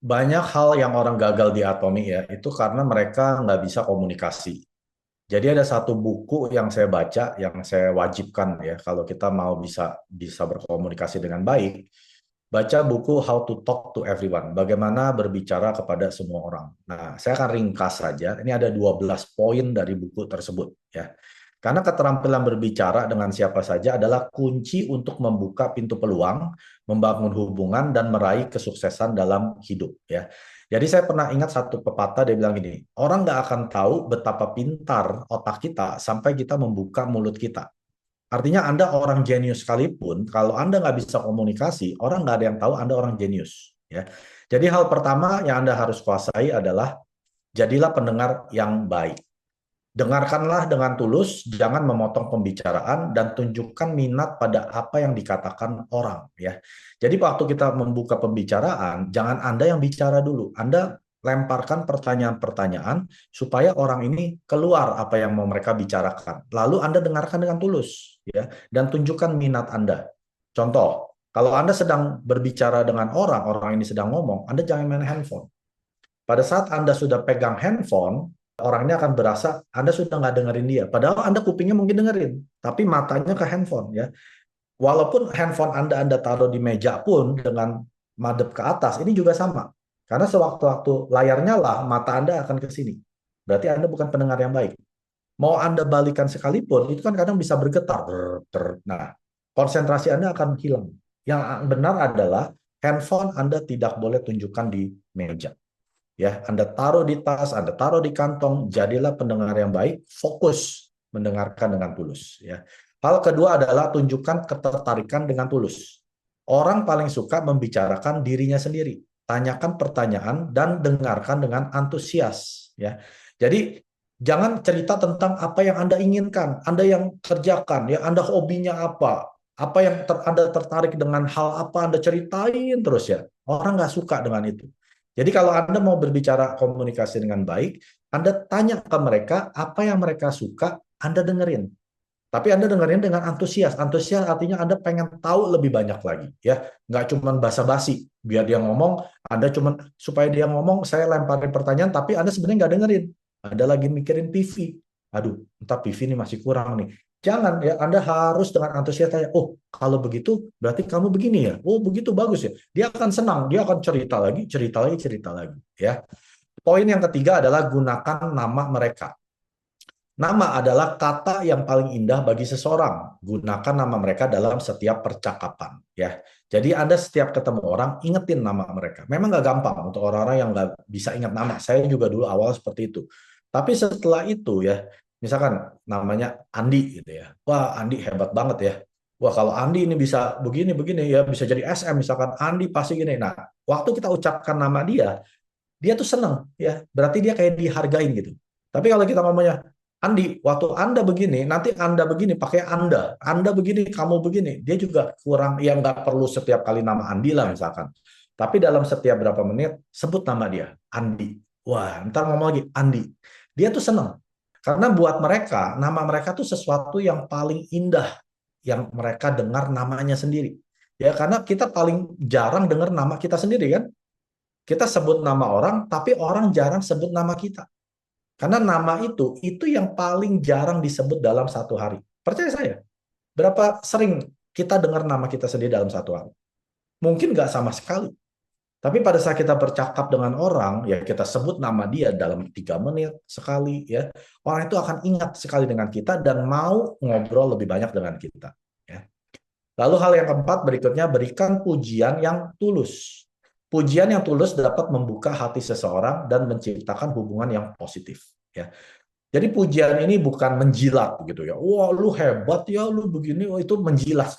Banyak hal yang orang gagal di Atomi ya, itu karena mereka nggak bisa komunikasi. Jadi ada satu buku yang saya baca, yang saya wajibkan ya, kalau kita mau bisa bisa berkomunikasi dengan baik, baca buku How to Talk to Everyone, bagaimana berbicara kepada semua orang. Nah, saya akan ringkas saja. Ini ada 12 poin dari buku tersebut ya. Karena keterampilan berbicara dengan siapa saja adalah kunci untuk membuka pintu peluang, membangun hubungan, dan meraih kesuksesan dalam hidup ya. Jadi saya pernah ingat satu pepatah, dia bilang gini, orang nggak akan tahu betapa pintar otak kita sampai kita membuka mulut kita. Artinya Anda orang jenius sekalipun, kalau Anda nggak bisa komunikasi, orang nggak ada yang tahu Anda orang jenius. Ya. Jadi hal pertama yang Anda harus kuasai adalah jadilah pendengar yang baik. Dengarkanlah dengan tulus, jangan memotong pembicaraan, dan tunjukkan minat pada apa yang dikatakan orang. Ya. Jadi waktu kita membuka pembicaraan, jangan Anda yang bicara dulu. Anda lemparkan pertanyaan-pertanyaan supaya orang ini keluar apa yang mau mereka bicarakan. Lalu Anda dengarkan dengan tulus, ya, dan tunjukkan minat Anda. Contoh, kalau Anda sedang berbicara dengan orang, orang ini sedang ngomong, Anda jangan main handphone. Pada saat Anda sudah pegang handphone, orang ini akan berasa Anda sudah nggak dengerin dia. Padahal Anda kupingnya mungkin dengerin, tapi matanya ke handphone ya. Walaupun handphone Anda taruh di meja pun dengan madep ke atas, ini juga sama. Karena sewaktu-waktu layar nyala, mata Anda akan ke sini. Berarti Anda bukan pendengar yang baik. Mau Anda balikan sekalipun, itu kan kadang bisa bergetar. Nah, konsentrasi Anda akan hilang. Yang benar adalah handphone Anda tidak boleh tunjukkan di meja. Ya, Anda taruh di tas, Anda taruh di kantong, jadilah pendengar yang baik, fokus mendengarkan dengan tulus. Ya. Hal kedua adalah tunjukkan ketertarikan dengan tulus. Orang paling suka membicarakan dirinya sendiri. Tanyakan pertanyaan dan dengarkan dengan antusias. Ya, jadi jangan cerita tentang apa yang Anda inginkan, Anda yang kerjakan, ya Anda hobinya apa yang Anda tertarik dengan hal apa Anda ceritain terus ya. Orang nggak suka dengan itu. Jadi kalau Anda mau berbicara komunikasi dengan baik, Anda tanya ke mereka apa yang mereka suka, Anda dengerin. Tapi Anda dengerin dengan antusias. Antusias artinya Anda pengen tahu lebih banyak lagi, ya. Nggak cuma basa-basi. Biar dia ngomong, Anda cuma supaya dia ngomong, saya lemparin pertanyaan, tapi Anda sebenarnya nggak dengerin. Anda lagi mikirin PV. Aduh, entah PV ini masih kurang nih. Jangan ya, Anda harus dengan antusias tanya, oh kalau begitu berarti kamu begini ya, oh begitu bagus ya. Dia akan senang, dia akan cerita lagi, cerita lagi, cerita lagi. Ya. Poin yang ketiga adalah gunakan nama mereka. Nama adalah kata yang paling indah bagi seseorang. Gunakan nama mereka dalam setiap percakapan. Ya, jadi Anda setiap ketemu orang ingetin nama mereka. Memang nggak gampang untuk orang-orang yang nggak bisa ingat nama. Saya juga dulu awal seperti itu. Tapi setelah itu ya, misalkan namanya Andi gitu ya. Wah Andi hebat banget ya. Wah kalau Andi ini bisa begini-begini ya, bisa jadi SM misalkan Andi pasti gini. Nah, waktu kita ucapkan nama dia, dia tuh seneng ya. Berarti dia kayak dihargain gitu. Tapi kalau kita ngomongnya Andi, waktu Anda begini, nanti Anda begini, pakai Anda begini, kamu begini. Dia juga kurang, ya nggak perlu setiap kali nama Andi lah misalkan. Tapi dalam setiap berapa menit, sebut nama dia, Andi. Wah, ntar ngomong lagi, Andi. Dia tuh seneng. Karena buat mereka, nama mereka tuh sesuatu yang paling indah yang mereka dengar namanya sendiri. Ya, karena kita paling jarang dengar nama kita sendiri kan. Kita sebut nama orang, tapi orang jarang sebut nama kita. Karena nama itu yang paling jarang disebut dalam satu hari. Percaya saya, berapa sering kita dengar nama kita sendiri dalam satu hari? Mungkin nggak sama sekali. Tapi pada saat kita bercakap dengan orang, ya kita sebut nama dia dalam 3 menit sekali, ya orang itu akan ingat sekali dengan kita dan mau ngobrol lebih banyak dengan kita. Ya. Lalu hal yang keempat berikutnya, berikan pujian yang tulus. Pujian yang tulus dapat membuka hati seseorang dan menciptakan hubungan yang positif. Ya. Jadi pujian ini bukan menjilat gitu ya. Wah, lu hebat ya, lu begini, oh, itu menjilat.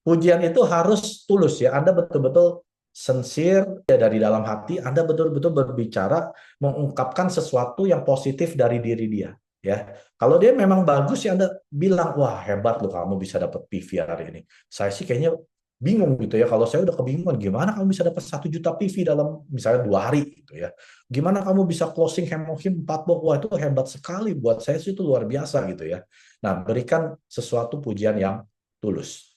Pujian itu harus tulus ya. Anda betul-betul sincere ya, dari dalam hati, Anda betul-betul berbicara mengungkapkan sesuatu yang positif dari diri dia, ya. Kalau dia memang bagus ya Anda bilang, "Wah, hebat lu kamu bisa dapat PV hari ini." Saya sih kayaknya bingung gitu ya. Kalau saya udah kebingungan gimana kamu bisa dapat 1 juta PV dalam misalnya 2 hari gitu ya. Gimana kamu bisa closing Hemohim 4 box? Wah, itu hebat sekali. Buat saya sih itu luar biasa gitu ya. Nah, berikan sesuatu pujian yang tulus.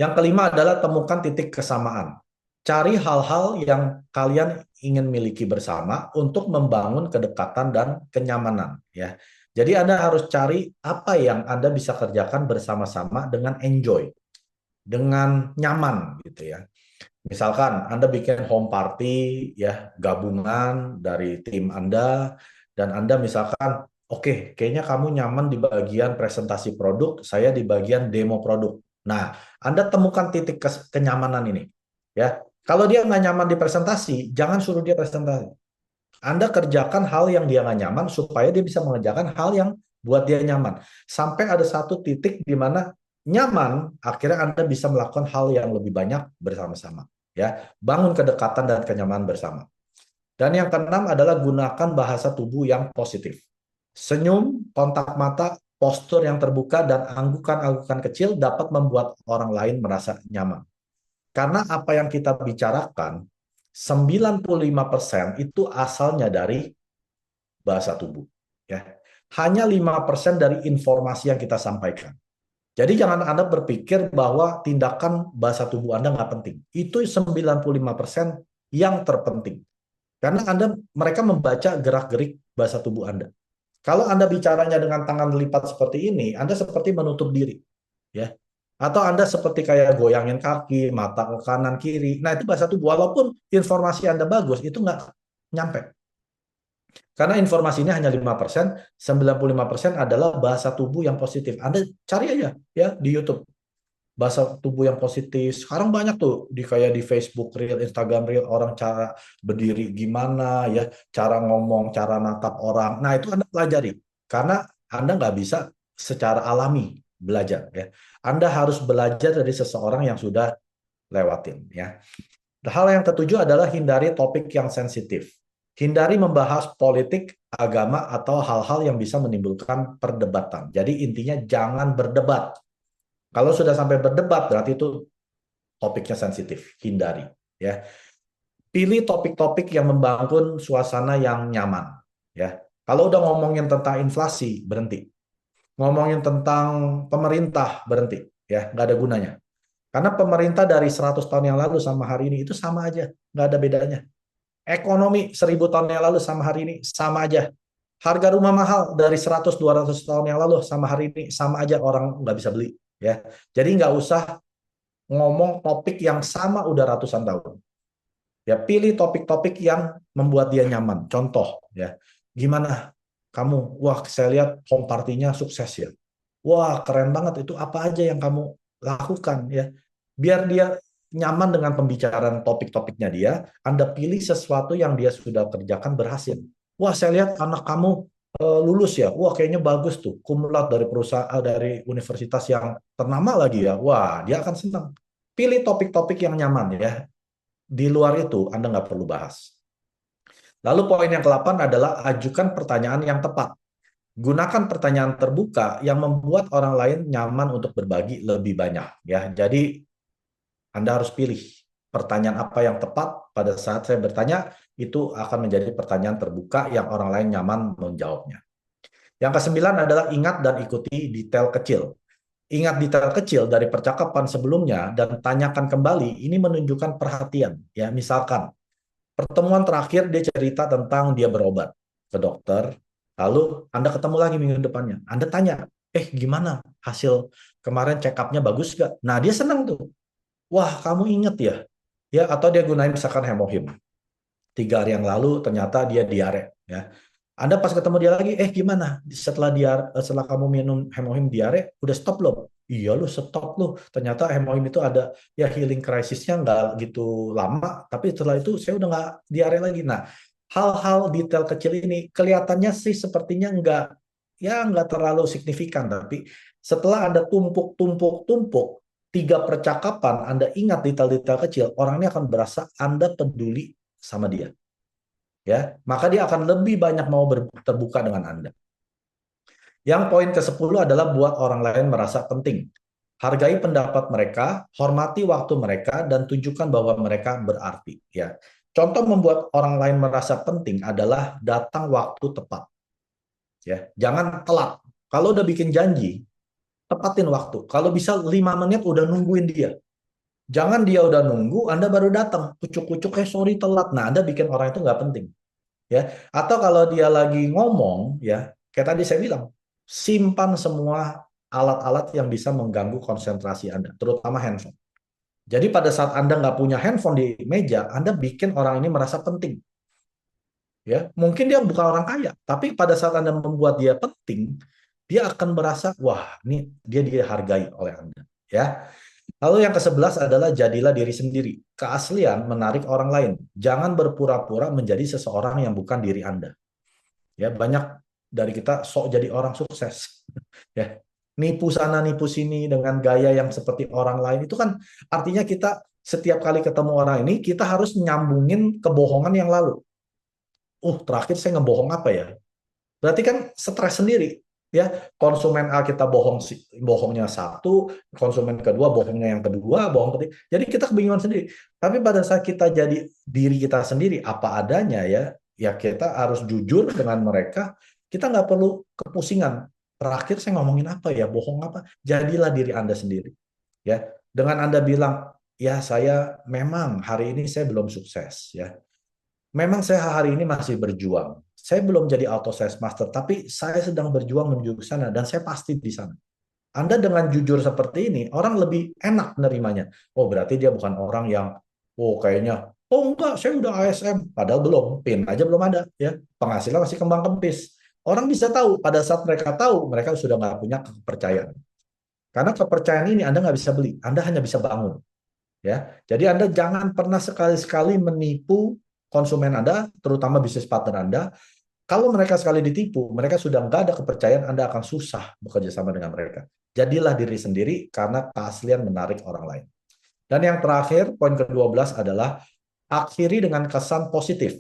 Yang kelima adalah temukan titik kesamaan. cari hal-hal yang kalian ingin miliki bersama untuk membangun kedekatan dan kenyamanan ya. Jadi Anda harus cari apa yang Anda bisa kerjakan bersama-sama dengan enjoy, dengan nyaman gitu ya. Misalkan Anda bikin home party ya, gabungan dari tim Anda dan Anda misalkan oke, kayaknya kamu nyaman di bagian presentasi produk, saya di bagian demo produk. Nah, Anda temukan titik kenyamanan ini ya. Kalau dia nggak nyaman di presentasi, jangan suruh dia presentasi. Anda kerjakan hal yang dia nggak nyaman supaya dia bisa mengerjakan hal yang buat dia nyaman. Sampai ada satu titik di mana nyaman, akhirnya Anda bisa melakukan hal yang lebih banyak bersama-sama. Ya, bangun kedekatan dan kenyamanan bersama. Dan yang keenam adalah gunakan bahasa tubuh yang positif. Senyum, kontak mata, postur yang terbuka, dan anggukan-anggukan kecil dapat membuat orang lain merasa nyaman. Karena apa yang kita bicarakan, 95% itu asalnya dari bahasa tubuh. Ya. Hanya 5% dari informasi yang kita sampaikan. Jadi jangan Anda berpikir bahwa tindakan bahasa tubuh Anda nggak penting. Itu 95% yang terpenting. Karena mereka membaca gerak-gerik bahasa tubuh Anda. Kalau Anda bicaranya dengan tangan lipat seperti ini, Anda seperti menutup diri. Ya. Atau Anda seperti kayak goyangin kaki, mata ke kanan kiri. Nah, itu bahasa tubuh. Walaupun informasi Anda bagus, itu nggak nyampe. Karena informasinya hanya 5%, 95% adalah bahasa tubuh yang positif. Anda cari aja ya di YouTube. Bahasa tubuh yang positif. Sekarang banyak tuh kayak di Facebook Reel, Instagram Reel, orang cara berdiri gimana ya, cara ngomong, cara natap orang. Nah, itu Anda pelajari. Karena Anda nggak bisa secara alami belajar ya. Anda harus belajar dari seseorang yang sudah lewatin ya. Hal yang ketujuh adalah hindari topik yang sensitif. Hindari membahas politik, agama, atau hal-hal yang bisa menimbulkan perdebatan. Jadi intinya jangan berdebat. Kalau sudah sampai berdebat, berarti itu topiknya sensitif. Hindari. Ya. Pilih topik-topik yang membangun suasana yang nyaman. Ya. Kalau udah ngomongin tentang inflasi, berhenti. Ngomongin tentang pemerintah, berhenti. Ya, nggak ada gunanya. Karena pemerintah dari 100 tahun yang lalu sama hari ini itu sama aja, nggak ada bedanya. Ekonomi 1000 tahun yang lalu sama hari ini sama aja. Harga rumah mahal dari 100-200 tahun yang lalu sama hari ini sama aja, orang nggak bisa beli. Ya, jadi nggak usah ngomong topik yang sama udah ratusan tahun. Ya, pilih topik-topik yang membuat dia nyaman. Contoh, ya, gimana kamu? Wah, saya lihat home party-nya sukses ya. Wah, keren banget. Itu apa aja yang kamu lakukan ya? Biar dia nyaman dengan pembicaraan topik-topiknya dia, Anda pilih sesuatu yang dia sudah kerjakan berhasil. Wah, saya lihat anak kamu lulus ya. Wah, kayaknya bagus tuh. Cum laude dari perusahaan dari universitas yang ternama lagi ya. Wah, dia akan senang. Pilih topik-topik yang nyaman ya. Di luar itu Anda nggak perlu bahas. Lalu poin yang ke-8 adalah ajukan pertanyaan yang tepat. Gunakan pertanyaan terbuka yang membuat orang lain nyaman untuk berbagi lebih banyak ya. Jadi Anda harus pilih pertanyaan apa yang tepat pada saat saya bertanya, itu akan menjadi pertanyaan terbuka yang orang lain nyaman menjawabnya. Yang kesembilan adalah ingat dan ikuti detail kecil. Ingat detail kecil dari percakapan sebelumnya dan tanyakan kembali, ini menunjukkan perhatian. Ya, misalkan pertemuan terakhir dia cerita tentang dia berobat ke dokter, lalu Anda ketemu lagi minggu depannya. Anda tanya, gimana hasil kemarin check up-nya bagus gak? Nah, dia senang tuh. Wah, kamu inget ya? Ya, atau dia gunain misalkan hemohim. 3 hari yang lalu ternyata dia diare. Ya. Anda pas ketemu dia lagi, gimana? Setelah kamu minum hemohim diare, udah stop loh. Iya lu stop lu. Ternyata hemohim itu ada ya healing krisisnya nggak gitu lama, tapi setelah itu saya udah nggak diare lagi. Nah, hal-hal detail kecil ini kelihatannya sih sepertinya nggak terlalu signifikan, tapi setelah Anda tumpuk-tumpuk-tumpuk 3 percakapan, Anda ingat detail-detail kecil, orang ini akan berasa Anda peduli sama dia. Ya, maka dia akan lebih banyak mau terbuka dengan Anda. Yang poin ke-10 adalah buat orang lain merasa penting. Hargai pendapat mereka, hormati waktu mereka, dan tunjukkan bahwa mereka berarti. Ya, contoh membuat orang lain merasa penting adalah datang waktu tepat. Ya, jangan telat. Kalau udah bikin janji, tepatin waktu. Kalau bisa 5 menit udah nungguin dia. Jangan dia udah nunggu, Anda baru datang, kucuk-kucuk, sorry telat. Nah, Anda bikin orang itu nggak penting. Ya, atau kalau dia lagi ngomong, ya, kayak tadi saya bilang, simpan semua alat-alat yang bisa mengganggu konsentrasi Anda, terutama handphone. Jadi pada saat Anda nggak punya handphone di meja, Anda bikin orang ini merasa penting. Ya, mungkin dia bukan orang kaya, tapi pada saat Anda membuat dia penting, dia akan merasa, wah, ini dia dihargai oleh Anda. Ya. Lalu yang ke-11 adalah jadilah diri sendiri. Keaslian menarik orang lain. Jangan berpura-pura menjadi seseorang yang bukan diri Anda. Ya, banyak dari kita sok jadi orang sukses. Ya, nipu sana nipu sini dengan gaya yang seperti orang lain itu kan artinya kita setiap kali ketemu orang ini kita harus nyambungin kebohongan yang lalu. Terakhir saya ngebohong apa ya? Berarti kan stres sendiri. Ya, konsumen A kita bohongnya satu, konsumen kedua bohongnya yang kedua, bohong ketiga. Jadi kita kebingungan sendiri. Tapi pada saat kita jadi diri kita sendiri apa adanya ya, ya kita harus jujur dengan mereka. Kita nggak perlu kepusingan. Terakhir saya ngomongin apa ya, bohong apa? Jadilah diri Anda sendiri. Ya, dengan Anda bilang, ya saya memang hari ini saya belum sukses ya. Memang saya hari ini masih berjuang. Saya belum jadi auto sales master, tapi saya sedang berjuang menuju ke sana dan saya pasti di sana. Anda dengan jujur seperti ini, orang lebih enak menerimanya. Oh, berarti dia bukan orang yang, oh kayaknya, oh enggak, saya udah ASM, padahal belum, PIN aja belum ada, ya. Penghasilan masih kembang kempis. Orang bisa tahu, pada saat mereka tahu, mereka sudah nggak punya kepercayaan. Karena kepercayaan ini Anda nggak bisa beli, Anda hanya bisa bangun. Ya, jadi Anda jangan pernah sekali-sekali menipu konsumen Anda, terutama bisnis partner Anda. Kalau mereka sekali ditipu, mereka sudah nggak ada kepercayaan, Anda akan susah bekerja sama dengan mereka. Jadilah diri sendiri karena keaslian menarik orang lain. Dan yang terakhir, poin ke-12 adalah akhiri dengan kesan positif.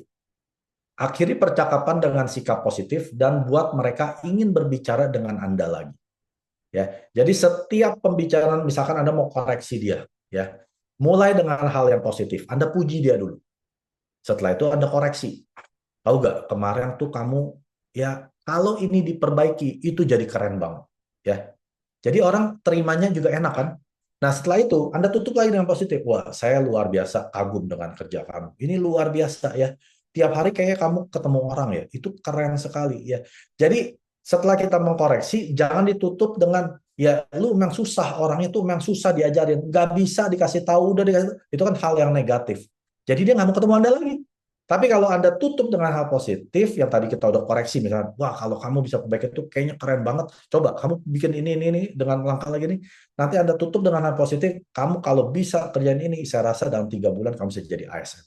Akhiri percakapan dengan sikap positif dan buat mereka ingin berbicara dengan Anda lagi. Ya, jadi setiap pembicaraan, misalkan Anda mau koreksi dia, ya, mulai dengan hal yang positif. Anda puji dia dulu. Setelah itu Anda koreksi. Tahu nggak, kemarin tuh kamu, ya kalau ini diperbaiki, itu jadi keren banget. Ya, jadi orang terimanya juga enak kan? Nah setelah itu Anda tutup lagi dengan positif. Wah, saya luar biasa kagum dengan kerja kamu. Ini luar biasa ya. Tiap hari kayaknya kamu ketemu orang ya. Itu keren sekali ya. Jadi setelah kita mengkoreksi, jangan ditutup dengan ya lu memang susah, orangnya tuh memang susah diajarin, nggak bisa dikasih tahu, udah dikasih tahu. Itu kan hal yang negatif. Jadi dia nggak mau ketemu Anda lagi. Tapi kalau Anda tutup dengan hal positif, yang tadi kita udah koreksi, misalnya, wah kalau kamu bisa perbaiki itu kayaknya keren banget, coba kamu bikin ini dengan langkah lagi nih, nanti Anda tutup dengan hal positif, kamu kalau bisa kerjain ini, saya rasa dalam 3 bulan kamu bisa jadi ASN.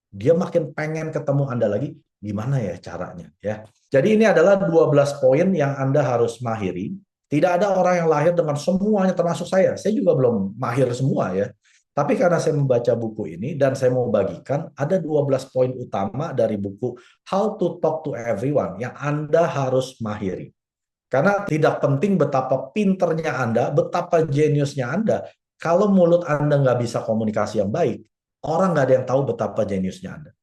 Dia makin pengen ketemu Anda lagi, gimana ya caranya ya. Jadi ini adalah 12 poin yang Anda harus mahiri. Tidak ada orang yang lahir dengan semuanya, termasuk saya juga belum mahir semua ya. Tapi karena saya membaca buku ini dan saya mau bagikan, ada 12 poin utama dari buku How to Talk to Everyone yang Anda harus mahiri. Karena tidak penting betapa pinternya Anda, betapa jeniusnya Anda, kalau mulut Anda nggak bisa komunikasi yang baik, orang nggak ada yang tahu betapa jeniusnya Anda.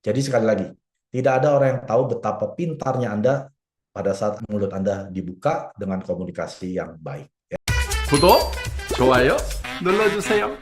Jadi sekali lagi, tidak ada orang yang tahu betapa pintarnya Anda pada saat mulut Anda dibuka dengan komunikasi yang baik. 구독, 좋아요 눌러주세요.